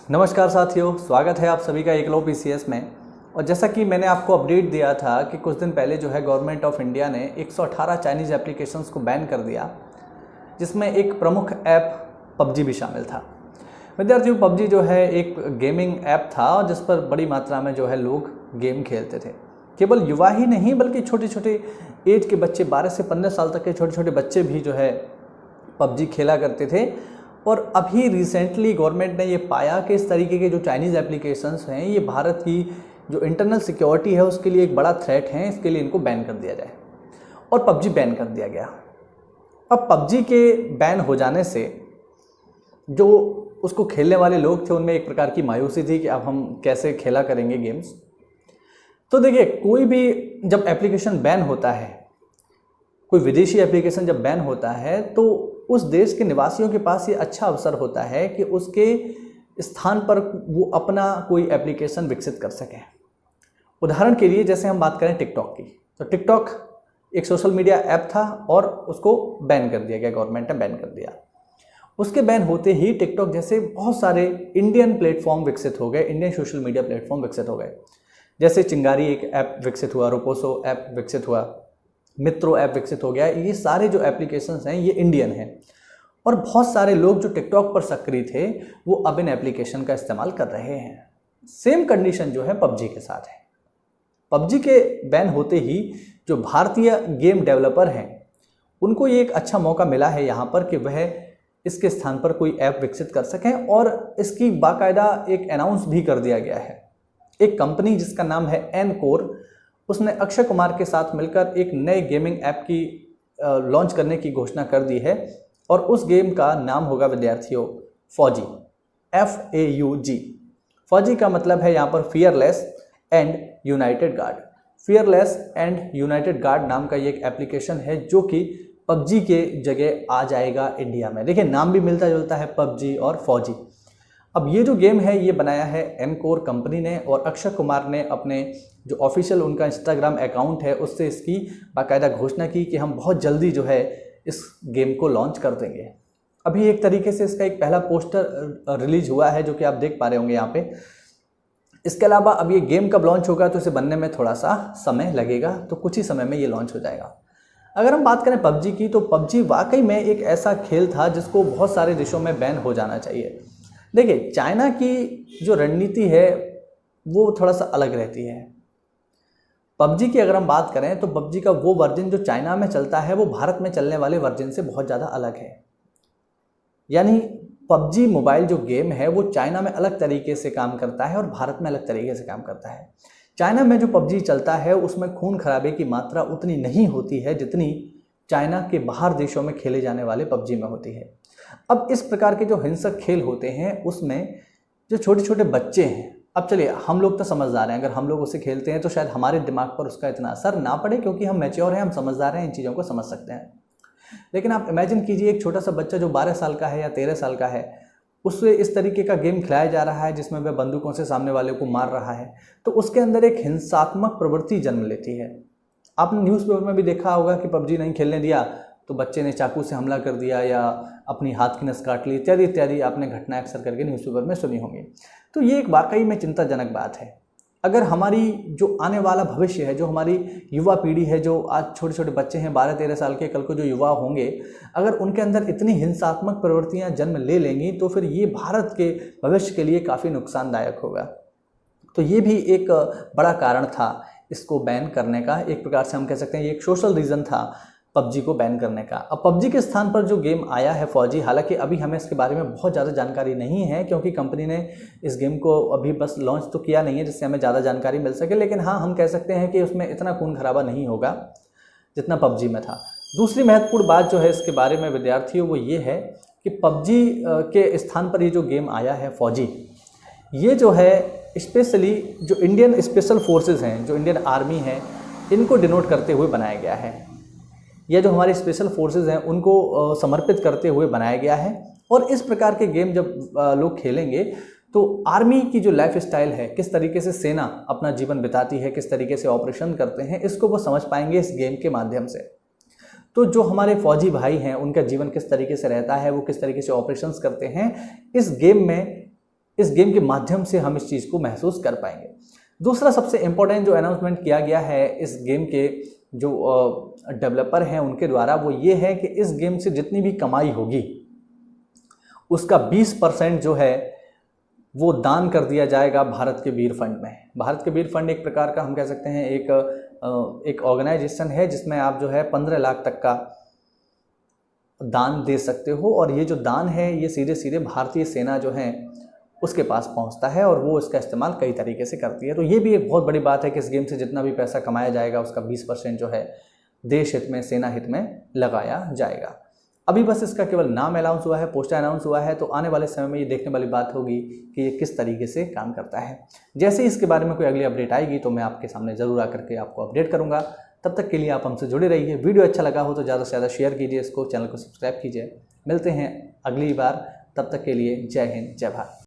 नमस्कार साथियों, स्वागत है आप सभी का एकलव्य पीसीएस में। और जैसा कि मैंने आपको अपडेट दिया था कि कुछ दिन पहले जो है गवर्नमेंट ऑफ इंडिया ने 118 चाइनीज़ एप्लीकेशंस को बैन कर दिया, जिसमें एक प्रमुख ऐप पबजी भी शामिल था। विद्यार्थियों, पबजी जो है एक गेमिंग ऐप था जिस पर बड़ी मात्रा में जो है लोग गेम खेलते थे। केवल युवा ही नहीं बल्कि छोटे छोटे एज के बच्चे, 12 से 15 साल तक के छोटे छोटे बच्चे भी जो है पबजी खेला करते थे। और अभी रिसेंटली गवर्नमेंट ने ये पाया कि इस तरीके के जो चाइनीज़ एप्लीकेशंस हैं ये भारत की जो इंटरनल सिक्योरिटी है उसके लिए एक बड़ा थ्रेट है। इसके लिए इनको बैन कर दिया जाए और पबजी बैन कर दिया गया। अब पबजी के बैन हो जाने से जो उसको खेलने वाले लोग थे उनमें एक प्रकार की मायूसी थी कि अब हम कैसे खेला करेंगे गेम्स। तो देखिए, कोई भी जब एप्लीकेशन बैन होता है, कोई विदेशी एप्लीकेशन जब बैन होता है तो उस देश के निवासियों के पास ये अच्छा अवसर होता है कि उसके स्थान पर वो अपना कोई एप्लीकेशन विकसित कर सकें। उदाहरण के लिए जैसे हम बात करें टिकटॉक की, तो टिकटॉक एक सोशल मीडिया ऐप था और उसको बैन कर दिया गया, गवर्नमेंट ने बैन कर दिया। उसके बैन होते ही टिकटॉक जैसे बहुत सारे इंडियन प्लेटफॉर्म विकसित हो गए, इंडियन सोशल मीडिया प्लेटफॉर्म विकसित हो गए। जैसे चिंगारी एक ऐप विकसित हुआ, रोपोसो ऐप विकसित हुआ, मित्रो ऐप विकसित हो गया। ये सारे जो एप्लीकेशंस हैं ये इंडियन हैं और बहुत सारे लोग जो टिकटॉक पर सक्रिय थे वो अब इन एप्लीकेशन का इस्तेमाल कर रहे हैं। सेम कंडीशन जो है पबजी के साथ है। पबजी के बैन होते ही जो भारतीय गेम डेवलपर हैं उनको ये एक अच्छा मौका मिला है यहाँ पर कि वह इसके स्थान पर कोई ऐप विकसित कर सकें। और इसकी बाकायदा एक अनाउंस भी कर दिया गया है। एक कंपनी जिसका नाम है एनकोर, उसने अक्षय कुमार के साथ मिलकर एक नए गेमिंग ऐप की लॉन्च करने की घोषणा कर दी है। और उस गेम का नाम होगा विद्यार्थियों फौजी, FAUG। फौजी का मतलब है यहाँ पर fearless and United guard. Fearless and United guard नाम का ये एक एप्लीकेशन है जो कि पबजी के जगह आ जाएगा इंडिया में। देखिए, नाम भी मिलता जुलता है, पबजी और फौजी। अब ये जो गेम है ये बनाया है एनकोर कंपनी ने और अक्षय कुमार ने अपने जो ऑफिशियल उनका इंस्टाग्राम अकाउंट है उससे इसकी बाकायदा घोषणा की कि हम बहुत जल्दी जो है इस गेम को लॉन्च कर देंगे। अभी एक तरीके से इसका एक पहला पोस्टर रिलीज हुआ है जो कि आप देख पा रहे होंगे यहाँ पे। इसके अलावा अब ये गेम कब लॉन्च होगा तो इसे बनने में थोड़ा सा समय लगेगा, तो कुछ ही समय में ये लॉन्च हो जाएगा। अगर हम बात करें पबजी की, तो पबजी वाकई में एक ऐसा खेल था जिसको बहुत सारे देशों में बैन हो जाना चाहिए। देखिए, चाइना की जो रणनीति है वो थोड़ा सा अलग रहती है। पबजी की अगर हम बात करें तो पबजी का वो वर्जन जो चाइना में चलता है वो भारत में चलने वाले वर्जन से बहुत ज़्यादा अलग है। यानी पबजी मोबाइल जो गेम है वो चाइना में अलग तरीके से काम करता है और भारत में अलग तरीके से काम करता है। चाइना में जो पबजी चलता है उसमें खून खराबे की मात्रा उतनी नहीं होती है जितनी चाइना के बाहर देशों में खेले जाने वाले पबजी में होती है। अब इस प्रकार के जो हिंसक खेल होते हैं उसमें जो छोटे छोटे बच्चे हैं, अब चलिए हम लोग तो समझदार हैं, अगर हम लोग उसे खेलते हैं तो शायद हमारे दिमाग पर उसका इतना असर ना पड़े क्योंकि हम मैच्योर हैं, हम समझदार हैं, इन चीज़ों को समझ सकते हैं। लेकिन आप इमेजिन कीजिए एक छोटा सा बच्चा जो 12 साल का है या 13 साल का है, उससे इस तरीके का गेम खिलाया जा रहा है जिसमें वह बंदूकों से सामने वाले को मार रहा है, तो उसके अंदर एक हिंसात्मक प्रवृत्ति जन्म लेती है। आपने न्यूज़पेपर में भी देखा होगा कि पबजी नहीं खेलने दिया तो बच्चे ने चाकू से हमला कर दिया या अपनी हाथ की नस काट ली, इत्यादि इत्यादि आपने घटनाएं अक्सर करके न्यूज़पेपर में सुनी होंगी। तो ये एक वाकई में चिंताजनक बात है। अगर हमारी जो आने वाला भविष्य है, जो हमारी युवा पीढ़ी है, जो आज छोटे छोटे बच्चे हैं 12-13 साल के, कल को जो युवा होंगे, अगर उनके अंदर इतनी हिंसात्मक प्रवृत्तियां जन्म ले लेंगी तो फिर ये भारत के भविष्य के लिए काफ़ी नुकसानदायक होगा। तो ये भी एक बड़ा कारण था इसको बैन करने का। एक प्रकार से हम कह सकते हैं ये एक सोशल रीज़न था पबजी को बैन करने का। अब पबजी के स्थान पर जो गेम आया है फौजी, हालांकि अभी हमें इसके बारे में बहुत ज़्यादा जानकारी नहीं है क्योंकि कंपनी ने इस गेम को अभी बस लॉन्च तो किया नहीं है जिससे हमें ज़्यादा जानकारी मिल सके। लेकिन हाँ, हम कह सकते हैं कि उसमें इतना खून खराबा नहीं होगा जितना पबजी में था। दूसरी महत्वपूर्ण बात जो है इसके बारे में विद्यार्थियों वो ये है कि पबजी के स्थान पर ये जो गेम आया है फौजी, ये जो है स्पेशली जो इंडियन स्पेशल फोर्सेस हैं, जो इंडियन आर्मी है, इनको डिनोट करते हुए बनाया गया है। यह जो हमारे स्पेशल फोर्सेस हैं उनको समर्पित करते हुए बनाया गया है। और इस प्रकार के गेम जब लोग खेलेंगे तो आर्मी की जो लाइफ स्टाइल है, किस तरीके से सेना अपना जीवन बिताती है, किस तरीके से ऑपरेशन करते हैं, इसको वो समझ पाएंगे इस गेम के माध्यम से। तो जो हमारे फौजी भाई हैं उनका जीवन किस तरीके से रहता है, वो किस तरीके से ऑपरेशंस करते हैं, इस गेम में इस गेम के माध्यम से हम इस चीज़ को महसूस कर पाएंगे। दूसरा सबसे इम्पोर्टेंट जो अनाउंसमेंट किया गया है इस गेम के जो डेवलपर हैं उनके द्वारा, वो ये है कि इस गेम से जितनी भी कमाई होगी उसका 20% जो है वो दान कर दिया जाएगा भारत के वीर फंड में। भारत के वीर फंड एक प्रकार का हम कह सकते हैं एक ऑर्गेनाइजेशन है जिसमें आप जो है 15 लाख तक का दान दे सकते हो, और ये जो दान है ये सीधे सीधे भारतीय सेना जो है उसके पास पहुंचता है और वो इसका इस्तेमाल कई तरीके से करती है। तो ये भी एक बहुत बड़ी बात है कि इस गेम से जितना भी पैसा कमाया जाएगा उसका 20% जो है देश हित में, सेना हित में लगाया जाएगा। अभी बस इसका केवल नाम अनाउंस हुआ है, पोस्टर अनाउंस हुआ है, तो आने वाले समय में ये देखने वाली बात होगी कि ये किस तरीके से काम करता है। जैसे ही इसके बारे में कोई अगली अपडेट आएगी तो मैं आपके सामने ज़रूर आकर के आपको अपडेट करूँगा। तब तक के लिए आप हमसे जुड़े रहिए। वीडियो अच्छा लगा हो तो ज़्यादा से ज़्यादा शेयर कीजिए इसको, चैनल को सब्सक्राइब कीजिए। मिलते हैं अगली बार, तब तक के लिए जय हिंद, जय भारत।